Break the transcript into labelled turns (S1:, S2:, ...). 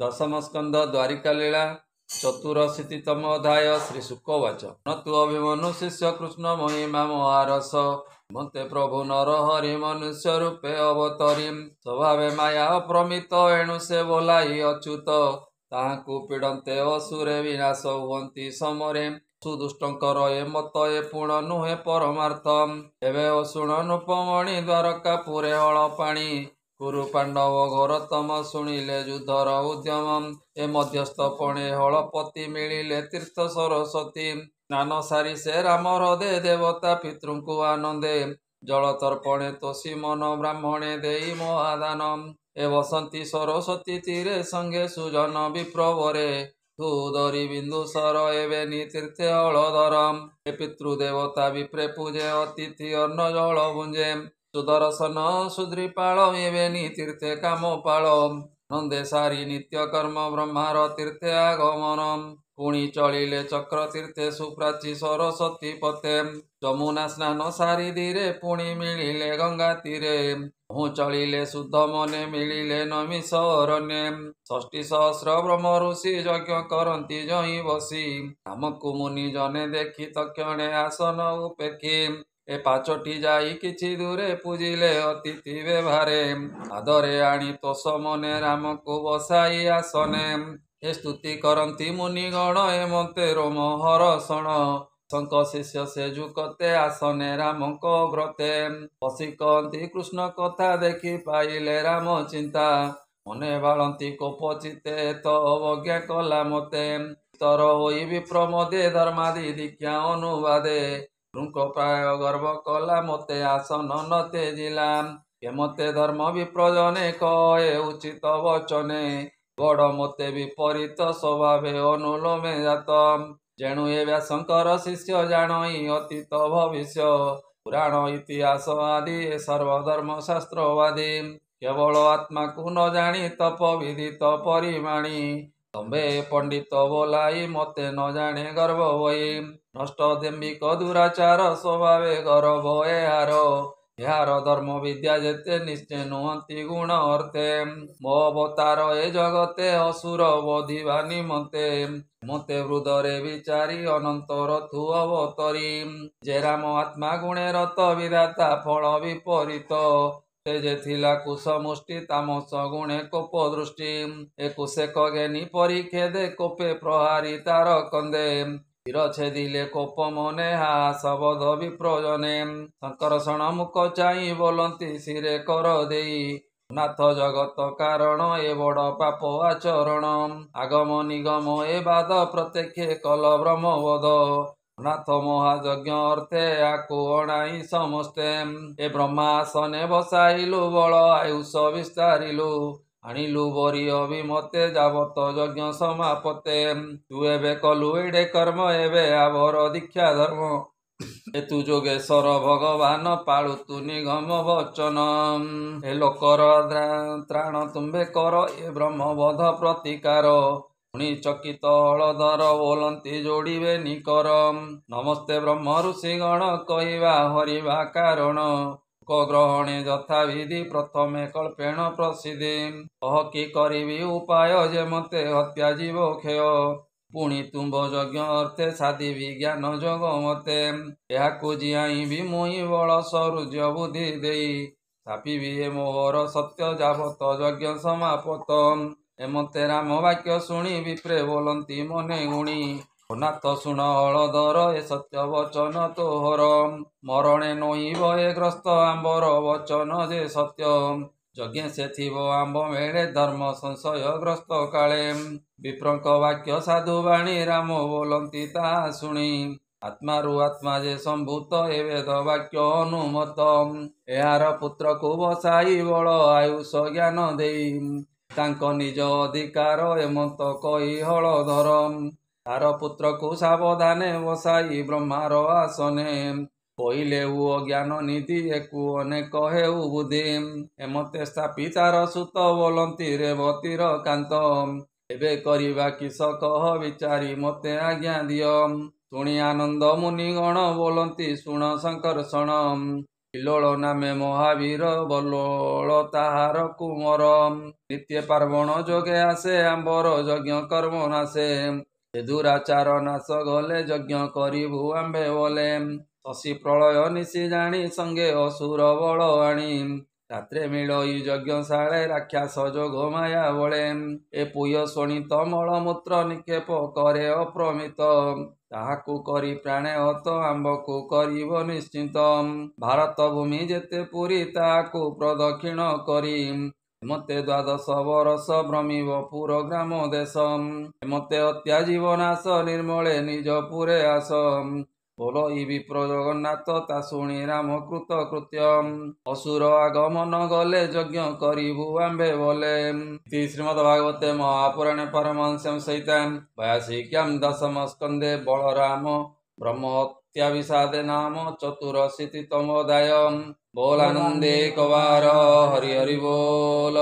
S1: दशम स्कंद द्वारिका लीला चतुरशीतितम अध्याय श्री शुकवाच न तु अभिमनु शिष्य कृष्ण महिमा महारस मते प्रभु नर हरि मनुष्य रूपे अवतरी स्वभावे माया अप्रमित एणु से बोलाई अच्युत ताहाकु पीड़न्ते असुरे विनाश हुअन्ति समरे सुदुष्टंकर ए मत ए पुण नुहे परमार्थ एवे अशुण नृपमणि द्वारकापुरे हल पाणी कुरु पांडव घोरतम शुणिले युद्धर उद्यम ए मध्यस्थ पणे हलपति मिलिले तीर्थ सरस्वती स्नान सारी से राम हृदे देवता पितृंकु आनंदे जल तर्पणे तोषी मन ब्राह्मणे देई महादान ए वसंती सरस्वती तीरे संगे सुजन विप्रवरे धूधरी बिंदुसर एवे तीर्थे हलधरम ए पितृदेवता विप्रे पूजे अतिथि अन्न जल भुंजे सुदर्शन सुद्रीपाल एवे तीर्थे कामपाल नंदे सारी नित्य कर्म ब्रह्मार तीर्थे आगमन पुणी चलिले चक्र तीर्थे सुप्राची सरस्वती पते जमुना स्नान सारी धीरे पुणी मिलिले गंगा तीरे हूँ चलिले शुद्ध मने मिलिले नमिष अरण्ये षष्ठी सहस्र ब्रह्म ऋषि यज्ञ करती जही बसी रामकु मुनि जने देखी तक्षणे आसन उपेक्षी ए पाचटी जाई किछि दूरे पूजिले अतिथि व्यवहारे आदरे आनी तोष मने राम को बसाई आसने ए स्तुति करती मुनिगण ए मते रोम हरषण शंक शिष्य से जुकते आसने राम को व्रते बसी कहती कृष्ण कथा देखी पाइले राम चिंता मने बालती कोपचिते तो अवज्ञा कला मते तर होई विप्रमदे धर्मादि दीक्षा अनुवादे रुंको प्राय गर्व कला मते आसन न तेजिला के मते धर्म विप्रजने कहे उचित वचने गड़ मते विपरीत स्वभावे अनुलोमे जात जेणु ए व्यासंकर शिष्य जानई अतीत भविष्य पुराण इतिहास आदि सर्वधर्म शास्त्रवादी केवल आत्मा को न जानी तप विदित परिमाणी तंबे पंडित बोलाई मते न जाने गर्व वही नष्ट देम्बिक दुराचार स्वभावे गर्व एहार धर्म विद्या जेते निश्चय नुहंती गुण अर्थे मो अवतार ए जगते असुर बोधिवा निमते मते हृदरे विचारी अनंत रथु अवतरी जे राम आत्मा गुणे रत विधाता फल विपरीत तेजे थिला कुश मुष्टि तामस गुणे कोप दृष्टि ए कुशेक ज्ञानी परीखेदे कोपे प्रहारी तार कंदे তীর ছেদিলে কোপ মনে হাসবধ বিপ্রজনে শঙ্করষণ মুখ চাই বলନ୍ତି শিরে কর দেই নাথ জগত কারণ এ বড় পাপ আচরণ আগম নিগম এ বাদ প্রত্যক্ষে কল ব্রহ্মবোধ নাথ মহাযজ্ঞ অর্থে আকু অଣାই সমস্তে এ ব্রহ্মাসনে বসাইলু বল আয়ুষ বিস্তারিলু আনিলু বরি অভিমতে যাবত যজ্ঞ সমাপতে তু এবে কলু এডে কর্ম এবে আবর দীক্ষা ধর্ম এতু যোগেশ্বর ভগবান পালু তু নিগম বচন এ লোকর ত্রাণ তুম্বে কর এ ব্রহ্মবধ প্রতিকার পুଣି ଚକିତ ହଳଧର ବୋଲନ୍ତି ଯୋଡ଼ିବେ ନିକର ନମସ୍ତେ ବ୍ରହ୍ମ ଋଷିଗଣ କହିବା ହରିବା କାରଣ ଗ୍ରହଣେ ଯଥାବିଧି ପ୍ରଥମେ କଳ୍ପେଣ ପ୍ରସିଦ୍ଧି କହ କି କରିବି ଉପାୟ ଯେ ମତେ ହତ୍ୟା ଜୀବ କ୍ଷୟ ପୁଣି ତୁମ୍ଭ ଯଜ୍ଞ ଅର୍ଥେ ସାଧି ବିଜ୍ଞାନ ଯୋଗ ମତେ ଏହାକୁ ଜିଆଇବି ମୁଇଁ ବଳ ସରୁଜ ବୁଦ୍ଧି ଦେଇ ସାପିବି ଏ ମୋହର ସତ୍ୟ ଯାବତ ଯଜ୍ଞ ସମାପତ ଏମତେ ରାମ ବାକ୍ୟ ଶୁଣି ବିପ୍ରେ ବୋଲନ୍ତି ମନେ ଗୁଣି ନାଥ ଶୁଣ ହଳଧର ଏ ସତ୍ୟ ବଚନ ତୋହର ମରଣେ ନୋଇବ ଏ ଗ୍ରସ୍ତ ଆମ୍ବର ବଚନ ଯେ ସତ୍ୟ ଯଜ୍ଞ ସେ ଥିବ ଆମ୍ବ ମେଳେ ଧର୍ମ ସଂଶୟ ଗ୍ରସ୍ତ କାଳେ ବିପ୍ରଙ୍କ ବାକ୍ୟ ସାଧୁ ବାଣୀ ରାମ ବୋଲନ୍ତି ତାହା ଶୁଣି ଆତ୍ମାରୁ ଆତ୍ମା ଯେ ସମ୍ଭୂତ ଏ ବେଦ ବାକ୍ୟ ଅନୁମତ ଏହାର ପୁତ୍ରକୁ ବସାଇ ବଳ ଆୟୁଷ ଜ୍ଞାନ ଦେଇ ତାଙ୍କ ନିଜ ଅଧିକାର ଏମନ୍ତ କହି ହଳଧର ତାର ପୁତ୍ରକୁ ସାବଧାନେ ବସାଇ ବ୍ରହ୍ମାର ଆସନେ କହିଲେ ହୁଅ ଜ୍ଞାନ ନିଧି ଏକୁ ଅନେକ ହେଉ ବୁଦ୍ଧି ଏମତେ ସ୍ଥାପି ତାର ସୁତ ବୋଲନ୍ତି ରେବତୀର କାନ୍ତ ଏବେ କରିବା କିସ କହ ବିଚାରି ମତେ ଆଜ୍ଞା ଦିଅ ଶୁଣି ଆନନ୍ଦ ମୁନିଗଣ ବୋଲନ୍ତି ଶୁଣ ଶଙ୍କର୍ଷଣ ବିଲୋଳ ନାମେ ମହାବୀର ବଲୋଳ ତାହାର କୁମର ନିତ୍ୟ ପାର୍ବଣ ଯୋଗେ ଆସେ ଆମ୍ବର ଯଜ୍ଞ କର୍ମ ନାଶେ ସେ ଦୁରାଚାର ନାଶ ଗଲେ ଯଜ୍ଞ କରିବୁ ଆମ୍ଭେ ବୋଲେ ଶଶୀ ପ୍ରଳୟ ନିଶି ଜାଣି ସଙ୍ଗେ ଅସୁର ବଳ ଆଣି ରାତ୍ରେ ମିଳଇ ଯଜ୍ଞଶାଳେ ରାକ୍ଷାସ ଯୋଗ ମାୟା ବଳେ ଏ ପୁୟ ଶୋଣିତ ମଳମୂତ୍ର ନିକ୍ଷେପ କରେ ଅପ୍ରମିତ ତାହାକୁ କରି ପ୍ରାଣେ ହତ ଆମ୍ବକୁ କରିବ ନିଶ୍ଚିନ୍ତ ଭାରତ ଭୂମି ଯେତେ ପୁରୀ ତାହାକୁ ପ୍ରଦକ୍ଷିଣ କରି ମତେ ଦ୍ୱାଦଶ ବରଷ ଭ୍ରମିବ ପୁର ଗ୍ରାମ ଦେଶ ମତେ ହତ୍ୟା ଜୀବନାଶ ନିର୍ମଳେ ନିଜ ପୁରେ ଆସ ବୋଲ ଇ ବିପ୍ର ଜଗନ୍ନାଥ ତା ଶୁଣି ରାମ କୃତ କୃତ୍ୟ ଅସୁର ଆଗମନ ଗଲେ ଯଜ୍ଞ କରିବୁ ଆମ୍ଭେ ବୋଲେ ଶ୍ରୀମଦ ଭାଗବତେ ମହାପୁରାଣେ ପରମହଂସ୍ୟାଂ ସହିତାଂ 82 ଦଶମ ସ୍କନ୍ଧେ ବଳରାମ ବ୍ରହ୍ମ हत्या विषादे नाम चतुरशीतितमोऽध्याय बोलानंदे कवार हरि हरि बोल।